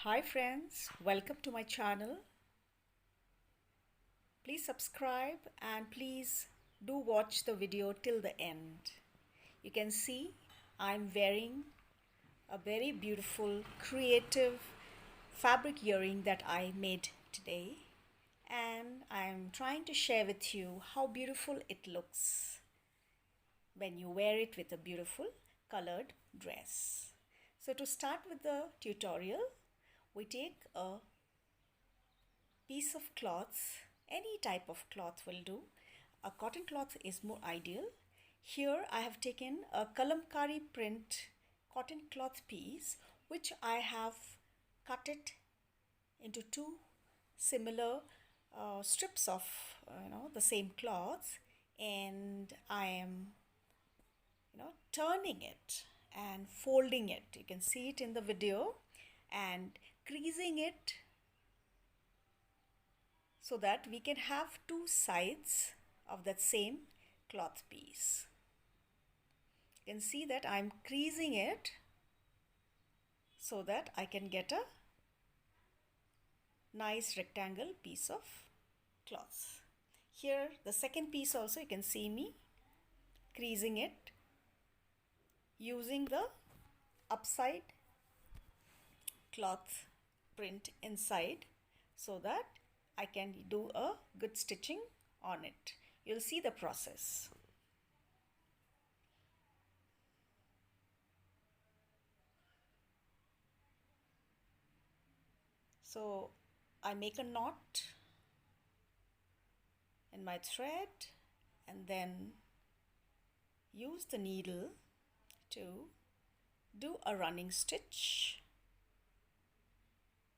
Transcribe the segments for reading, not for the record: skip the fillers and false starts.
Hi friends, welcome to my channel. Please subscribe and please do watch the video till the end. You can see I'm wearing a very beautiful creative fabric earring that I made today, and I'm trying to share with you how beautiful it looks when you wear it with a beautiful colored dress. So to start with the tutorial, we take a piece of cloth, any type of cloth will do. A cotton cloth is more ideal. Here I have taken a kalamkari print cotton cloth piece, which I have cut it into two similar strips of the same cloth, and I am turning it and folding it. You can see it in the video, and creasing it so that we can have two sides of that same cloth piece. You can see that I'm creasing it so that I can get a nice rectangle piece of cloth. Here the second piece also, you can see me creasing it using the upside cloth print inside so that I can do a good stitching on it. You'll see the process. So I make a knot in my thread and then use the needle to do a running stitch.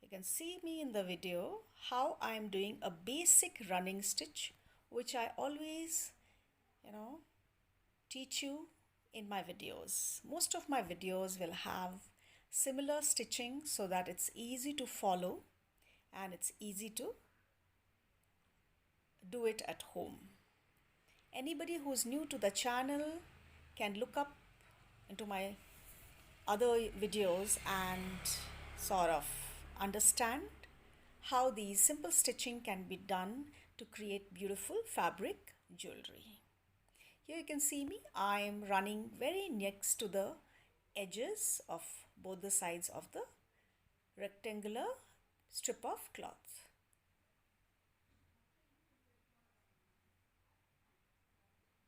You can see me in the video how I am doing a basic running stitch, which I always teach you in my videos. Most of my videos will have similar stitching so that it's easy to follow and it's easy to do it at home. Anybody who's new to the channel can look up into my other videos and sort of understand how these simple stitching can be done to create beautiful fabric jewelry. Here you can see me, I am running very next to the edges of both the sides of the rectangular strip of cloth.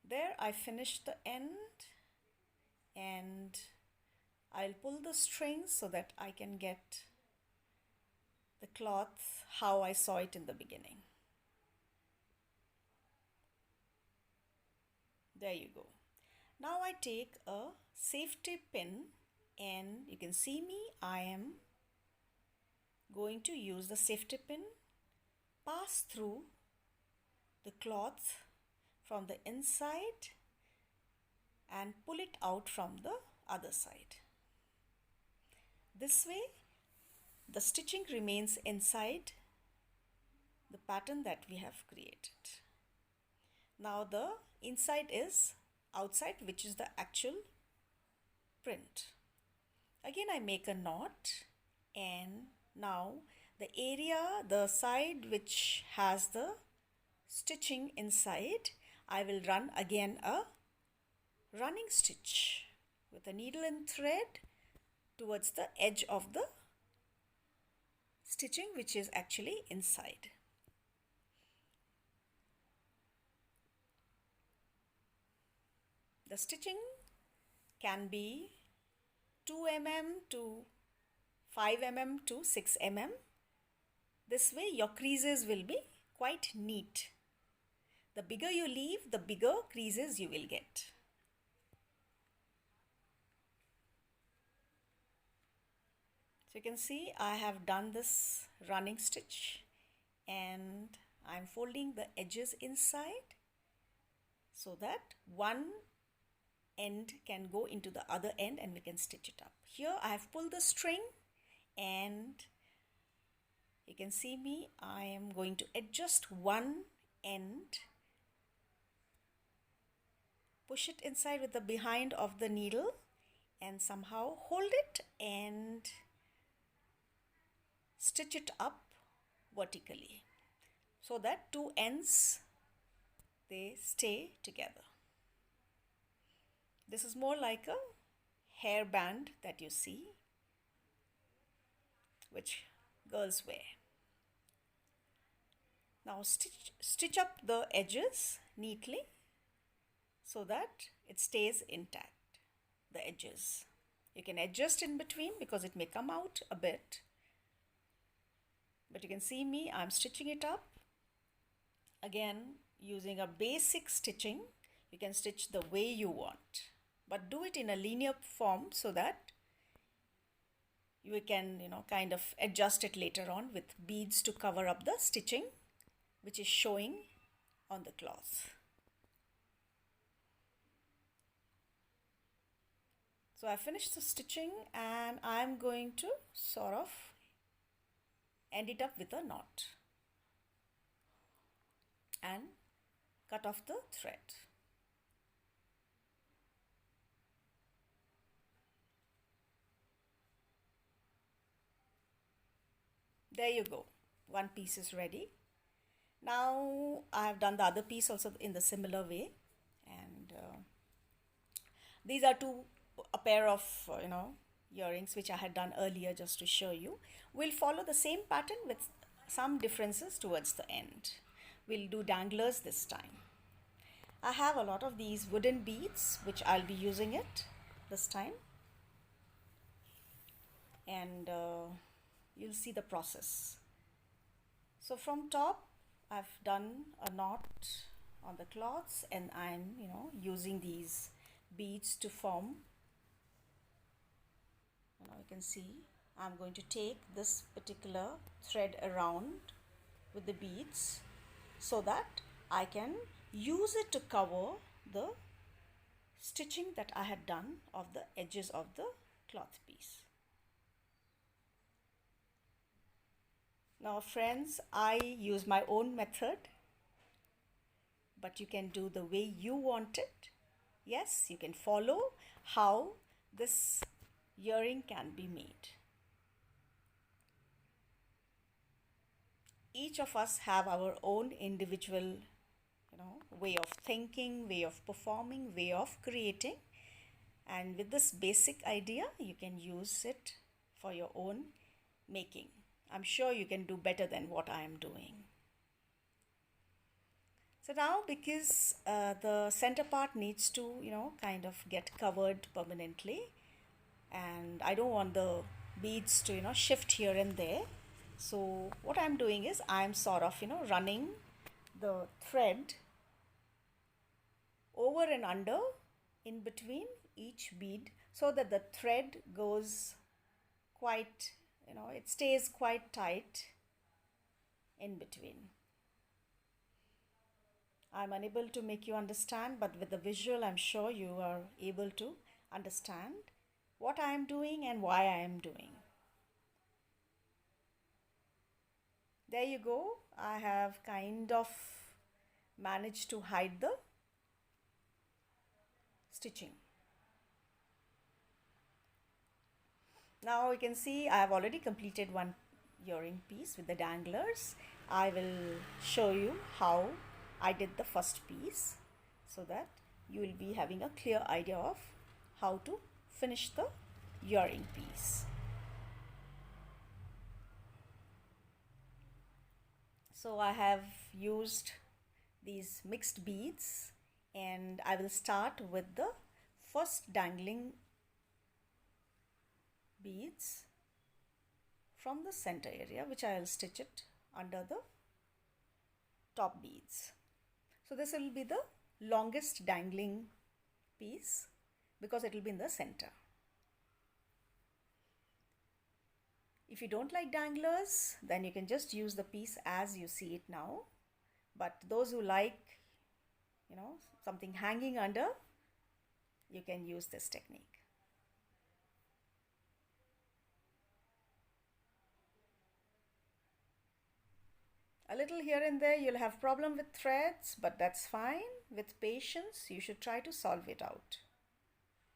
There I finished the end, and I'll pull the strings so that I can get the cloth how I saw it in the beginning. There you go. Now I take a safety pin, and you can see me, I am going to use the safety pin, pass through the cloth from the inside and pull it out from the other side. This way the stitching remains inside the pattern that we have created. Now the inside is outside, which is the actual print. Again I make a knot, and now the area, the side which has the stitching inside, I will run again a running stitch with a needle and thread towards the edge of the stitching which is actually inside. The stitching can be 2 mm to 5 mm to 6 mm. This way your creases will be quite neat. The bigger you leave, the bigger creases you will get. So you can see I have done this running stitch, and I'm folding the edges inside so that one end can go into the other end and we can stitch it up. Here I have pulled the string, and you can see me, I am going to adjust one end, push it inside with the behind of the needle and somehow hold it and stitch it up vertically so that two ends they stay together. This is more like a hairband that you see, which girls wear. Now stitch up the edges neatly so that it stays intact, the edges. You can adjust in between because it may come out a bit. But you can see me, I'm stitching it up. Again, using a basic stitching, you can stitch the way you want. But do it in a linear form so that you can, kind of adjust it later on with beads to cover up the stitching which is showing on the cloth. So I finished the stitching and I'm going to sort of end it up with a knot and cut off the thread. There you go, one piece is ready. Now I have done the other piece also in the similar way, and these are a pair of earrings which I had done earlier just to show you. We'll follow the same pattern with some differences towards the end. We'll do danglers this time. I have a lot of these wooden beads which I'll be using it this time, and you'll see the process. So from top I've done a knot on the cloths and I'm using these beads to form. You can see I'm going to take this particular thread around with the beads so that I can use it to cover the stitching that I had done of the edges of the cloth piece. Now friends, I use my own method, but you can do the way you want it. Yes, you can follow how this earring can be made. Each of us have our own individual way of thinking, way of performing, way of creating, and with this basic idea you can use it for your own making. I'm sure you can do better than what I am doing. So now, because the center part needs to kind of get covered permanently, and I don't want the beads to shift here and there, so what I'm doing is I'm sort of running the thread over and under in between each bead so that the thread goes quite it stays quite tight in between. I'm unable to make you understand, but with the visual I'm sure you are able to understand what I am doing and why I am doing. There you go. I have kind of managed to hide the stitching. Now you can see I have already completed one earring piece with the danglers. I will show you how I did the first piece so that you will be having a clear idea of how to finish the earring piece. So I have used these mixed beads and I will start with the first dangling beads from the center area, which I will stitch it under the top beads. So this will be the longest dangling piece because it will be in the center. If you don't like danglers, then you can just use the piece as you see it now. But those who like, something hanging under, you can use this technique. A little here and there you'll have problem with threads, but that's fine. With patience, you should try to solve it out.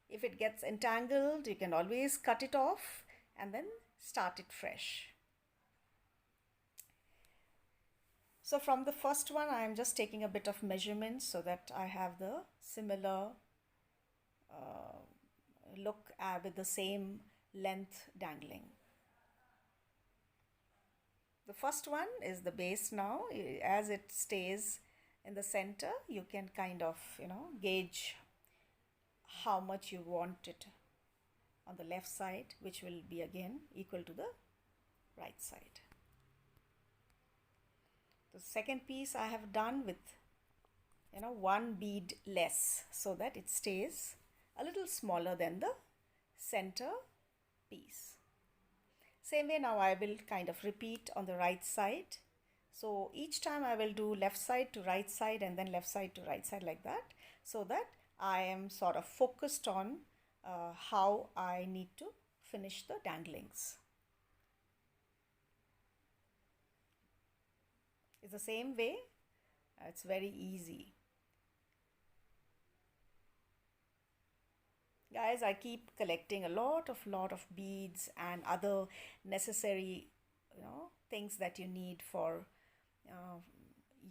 If it gets entangled, you can always cut it off and then start it fresh. So from the first one, I am just taking a bit of measurement so that I have the similar look with the same length dangling. The first one is the base now. As it stays in the center, you can kind of, gauge how much you want it on the left side, which will be again equal to the right side. The second piece I have done with, one bead less so that it stays a little smaller than the center piece. Same way now I will kind of repeat on the right side. So each time I will do left side to right side and then left side to right side like that, so that I am sort of focused on how I need to finish the danglings. It's the same way. It's very easy. Guys, I keep collecting a lot of beads and other necessary, things that you need for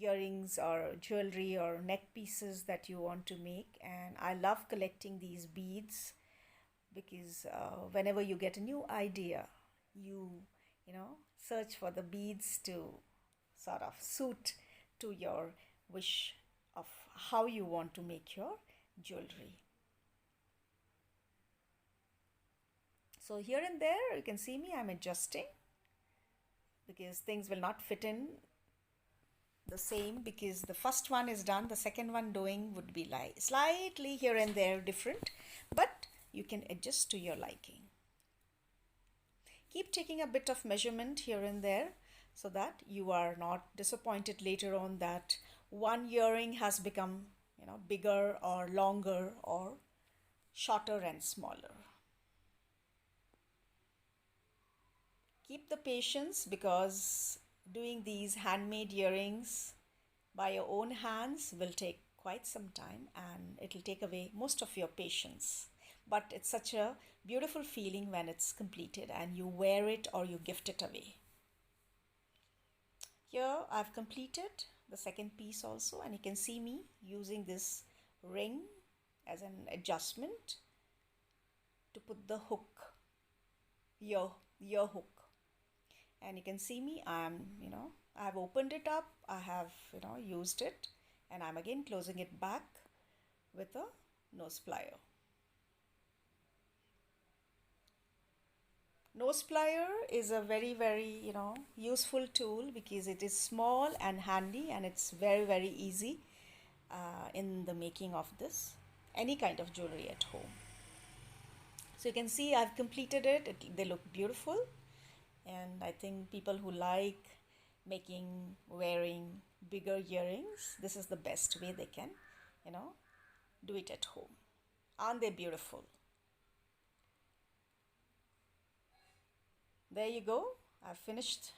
earrings or jewelry or neck pieces that you want to make. And I love collecting these beads because whenever you get a new idea, you search for the beads to sort of suit to your wish of how you want to make your jewelry. So here and there you can see me, I'm adjusting because things will not fit in the same, because the first one is done, the second one doing would be like slightly here and there different, but you can adjust to your liking. Keep taking a bit of measurement here and there so that you are not disappointed later on that one earring has become, bigger or longer or shorter and smaller. Keep the patience, because doing these handmade earrings by your own hands will take quite some time and it will take away most of your patience. But it's such a beautiful feeling when it's completed and you wear it or you gift it away. Here I've completed the second piece also, and you can see me using this ring as an adjustment to put the hook, ear hook. And you can see me, I have opened it up, I have, used it, and I'm again closing it back with a nose plier. Nose plier is a very, very, useful tool because it is small and handy, and it's very, very easy in the making of this, any kind of jewelry at home. So you can see I've completed it. They look beautiful. And I think people who like wearing bigger earrings, this is the best way they can, do it at home. Aren't they beautiful? There you go. I've finished.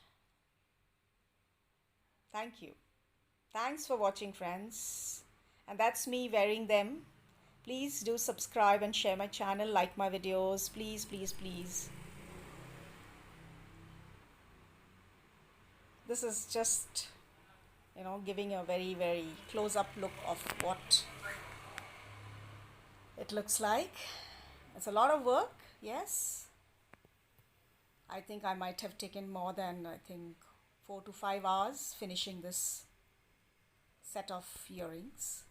Thank you. Thanks for watching, friends. And that's me wearing them. Please do subscribe and share my channel, like my videos. Please, please, please. This is just, giving a very, very close-up look of what it looks like. It's a lot of work, yes. I think I might have taken more than, 4 to 5 hours finishing this set of earrings.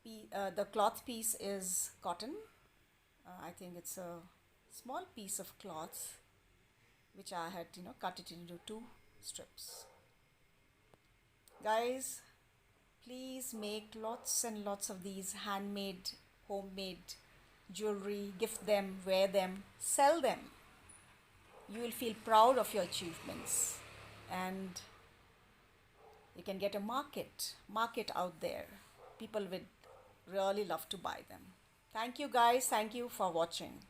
The cloth piece is cotton. I think it's a small piece of cloth which I had, cut it into 2 strips. Guys, please make lots and lots of these handmade, homemade jewelry. Gift them, wear them, sell them. You will feel proud of your achievements, and you can get a market out there. People would really love to buy them. Thank you, guys. Thank you for watching.